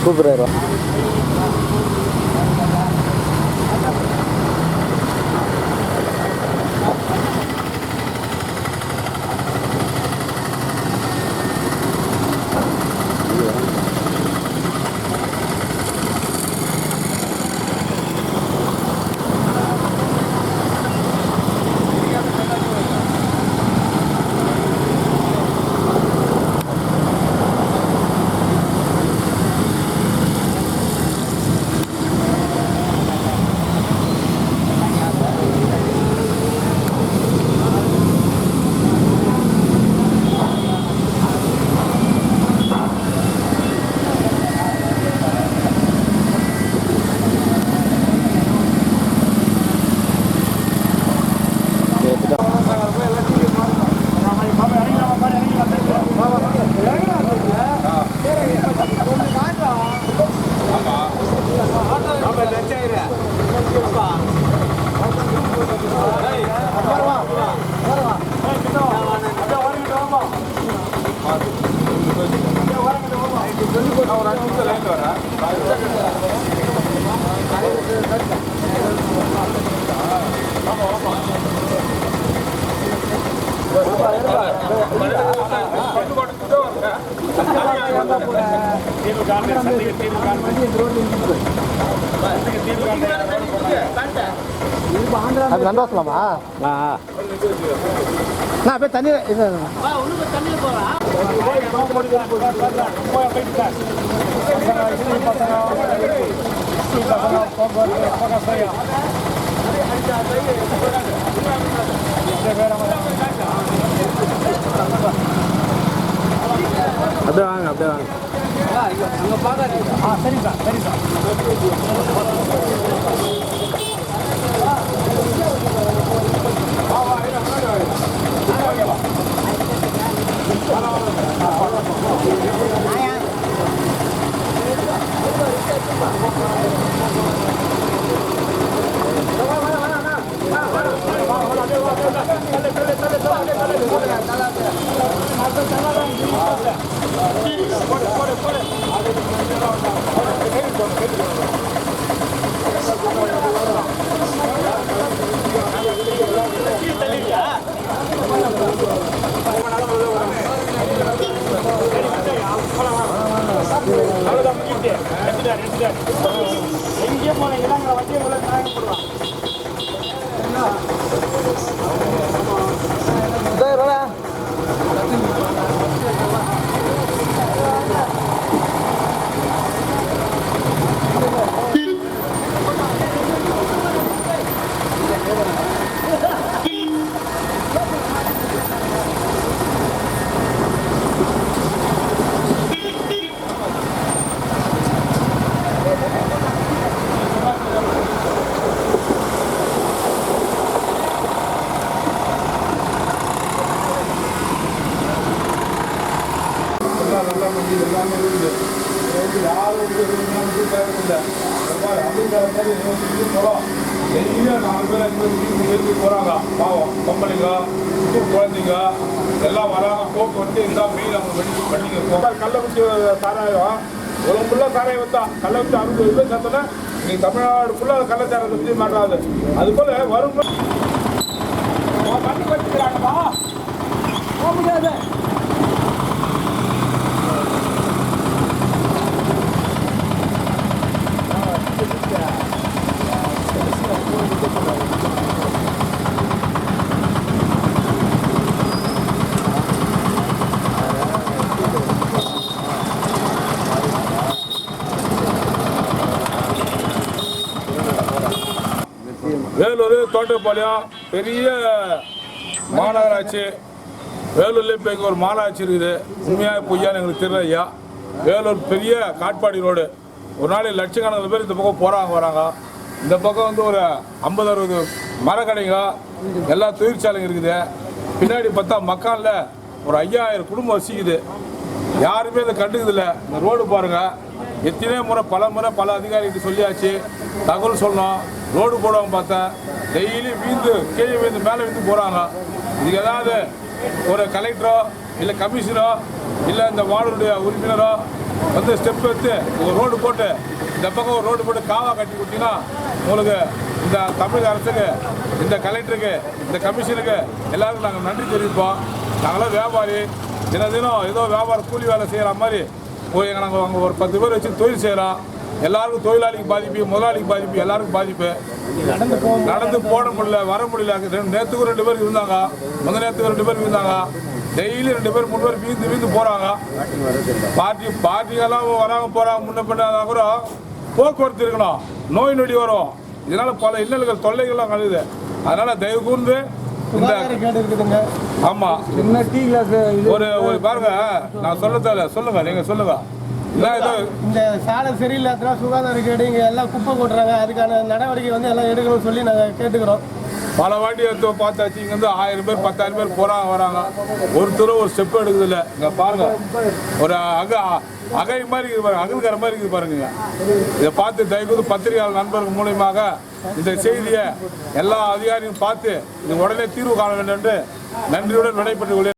கூப்பிடுறாரு. அது நண்டு வசலாமா? நான் அப்படியே தண்ணி இது அப்படியே வாங்க, அப்படியே வாங்க. அங்கே பார்க்காதீங்க. சரிக்கா சரிக்கா. எங்கே போனீங்கன்னா வண்டியை போடலாம். போறாங்க பாவம் பொம்பளைங்க குழந்தைங்க எல்லாம் வராங்க. போக்குவரத்து இதுதான் மெயின். அவங்க பண்ணிக்க கள்ளக்குறிச்சி சாராயம் உலகம் ஃபுல்லாக சாராயம் வந்தா கள்ளக்குறிச்சி 60 பேர் சேர்த்தோன்னா இன்னைக்கு தமிழ்நாடு ஃபுல்லாக கள்ளச்சாரத்தை பற்றி மாட்டாது. அது போல வரும் பண்ணி வச்சுக்கிறாங்கப்பா போக முடியாது. வேலூர் தோட்டப்பாளையம் பெரிய மாநகராட்சி. வேலூர்லேயே இப்போ இங்கே ஒரு மாநகராட்சி இருக்குது. உண்மையாக பொய்யான்னு எங்களுக்கு தெரியல ஐயா. வேலூர் பெரிய காட்பாடி ரோடு. ஒரு நாளைக்கு லட்சக்கணக்கில் பேர் இந்த பக்கம் போகிறாங்க வராங்க. இந்த பக்கம் வந்து ஒரு 50-60 மரக்கடைங்க எல்லா தொழிற்சாலைங்க இருக்குது. பின்னாடி பார்த்தா மக்கானில் ஒரு 5000 குடும்பம் வசிக்குது. யாருமே இதை கண்டுக்குதில்லை. இந்த ரோடு பாருங்கள். எத்தனை முறை பல அதிகாரிகிட்ட சொல்லியாச்சு, தகவல் சொன்னோம். ரோடு போடுவாங்க பார்த்தா டெய்லி வீந்து கீழே வீந்து மேலே வீந்து போகிறாங்க. இதுக்கு ஏதாவது ஒரு கலெக்டரோ இல்லை கமிஷனரோ இல்லை இந்த வார்டுடைய உறுப்பினரோ வந்து ஸ்டெப் எடுத்து ஒரு ரோடு போட்டு இந்த பக்கம் ஒரு ரோடு போட்டு காவா கட்டி கொடுத்தீங்கன்னா உங்களுக்கு இந்த தமிழக அரசுக்கு, இந்த கலெக்டருக்கு, இந்த கமிஷனுக்கு எல்லாருக்கும் நாங்கள் நன்றி தெரிவிப்போம். நாங்களாம் வியாபாரி, தினம் ஏதோ வியாபாரம் கூலி வேலை செய்கிற மாதிரி போய் நாங்கள் அங்கே ஒரு 10 பேர் வச்சு தொழில் செய்கிறோம். எல்லாருக்கும் தொழிலாளிக்கு பாதிப்பு, முதலாளிக்கு பாதிப்பு, எல்லாருக்கும் பாதிப்பு. நடந்து போட முடியல, வர முடியல. நேற்றுக்கு 2 பேர் இருந்தாங்க, நேற்றுக்கு 2 பேர் இருந்தாங்க. டெய்லி 2 பேர் 3 பேர் வீந்து போகிறாங்க. பார்ட்டிகெல்லாம் வராங்க போகிறாங்க. முன்ன பின்னா கூட போக்குவரத்து இருக்கணும், நோய் நொடி வரும். இதனால் பல இன்னல்கள் தொல்லைகள்லாம் கழுது. அதனால் தயவு கூர்ந்து இந்த ஆமாம் ஒரு பாருங்க, நான் சொல்ல தேவை, சொல்லுங்க, நீங்கள் சொல்லுங்க. இந்த சாலை சரியில்லாத சுகாதார கேடு இங்கே எல்லாம் குப்பை கொட்டுறாங்க. அதுக்கான நடவடிக்கை வந்து எல்லாம் எடுக்கணும்னு சொல்லி நாங்கள் கேட்டுக்கிறோம். பல வாட்டி எடுத்து பார்த்தாச்சு. இங்கே வந்து 1000 பேர் 10,000 பேர் போகிறாங்க வராங்க. ஒருத்தரும் ஒரு ஸ்டெப் எடுக்குது இல்லை. இங்கே பாருங்க, ஒரு அகை மாதிரி இருக்குது பாருங்க, அகல்கரை மாதிரி இருக்குது பாருங்க. இதை பார்த்து தயவுக்கு பத்திரிகையாளர் நண்பர்கள் மூலியமாக இந்த செய்தியை எல்லா அதிகாரியும் பார்த்து இது உடனே தீர்வு காண வேண்டும் என்று நன்றியுடன் விடைபெற்றுக் கொள்கிறேன்.